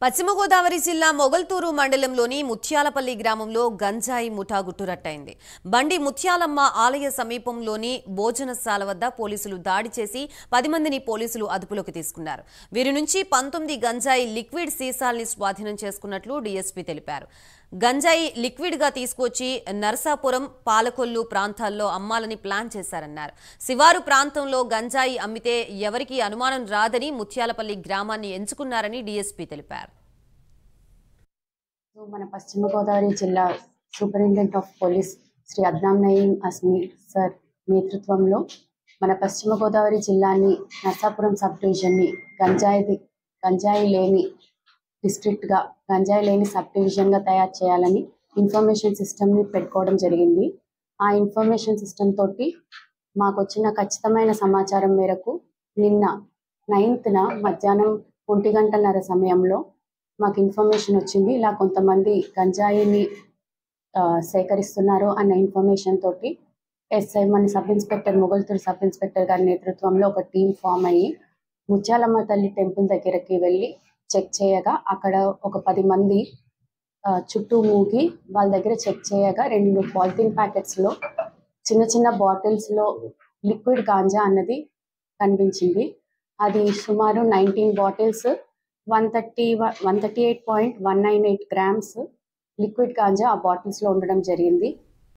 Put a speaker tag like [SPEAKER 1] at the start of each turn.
[SPEAKER 1] పశ్చిమ గోదావరి జిల్లా మొగల్తూరు మండలంలోని ముత్యాలపల్లి గ్రామంలో గంజాయి ముఠా గుట్టురట్టయింది. బండి ముత్యాలమ్మ ఆలయ సమీపంలోని భోజనశాల వద్ద పోలీసులు దాడి చేసి 10 మందిని పోలీసులు అదుపులోకి తీసుకున్నారు. వీరి నుంచి 19 గంజాయి లిక్విడ్ సీసాల్ని స్వాధీనం చేసుకున్నట్లు డీఎస్పీ తెలిపారు. గంజాయి లిక్విడ్ గా తీసుకొచ్చి నరసాపురం, పాలకొల్లు ప్రాంతాల్లో అమ్మాలని ప్లాన్ చేశారన్నారు. శివారు ప్రాంతంలో గంజాయి అమ్మితే ఎవరికీ అనుమానం రాదని ముత్యాలపల్లి గ్రామాన్ని ఎంచుకున్నారని డీఎస్పీ తెలిపారు.
[SPEAKER 2] మన పశ్చిమ గోదావరి జిల్లా superintendent of police Shri Adnan Nayeem Asmi sir నేతృత్వంలో మన పశ్చిమ గోదావరి జిల్లాని నరసాపురం సబ్ డివిజన్ని గంజాయి లేని డిస్ట్రిక్ట్గా, గంజాయి లేని సబ్ డివిజన్గా తయారు చేయాలని ఇన్ఫర్మేషన్ సిస్టమ్ని పెట్టుకోవడం జరిగింది. ఆ ఇన్ఫర్మేషన్ సిస్టమ్ తోటి మాకు వచ్చిన ఖచ్చితమైన సమాచారం మేరకు నిన్న 9th మధ్యాహ్నం 1:30 సమయంలో మాకు ఇన్ఫర్మేషన్ వచ్చింది. ఇలా కొంతమంది గంజాయిని సేకరిస్తున్నారు అన్న ఇన్ఫర్మేషన్ తోటి ఎస్ఐ మన sub inspector Mogalthur sub inspector గారి నేతృత్వంలో ఒక టీం ఫామ్ అయ్యి ముత్యాలమ్మ తల్లి టెంపుల్ దగ్గరికి వెళ్ళి చెక్ చేయగా అక్కడ ఒక 10 మంది చుట్టూ మూగి వాళ్ళ దగ్గర చెక్ చేయగా 2 పాలిథిన్ ప్యాకెట్స్లో చిన్న చిన్న బాటిల్స్లో లిక్విడ్ గాంజా అన్నది కనిపించింది. అది సుమారు 19 బాటిల్స్ 138.198 గ్రామ్స్ లిక్విడ్ గాంజా ఆ బాటిల్స్లో ఉండడం జరిగింది.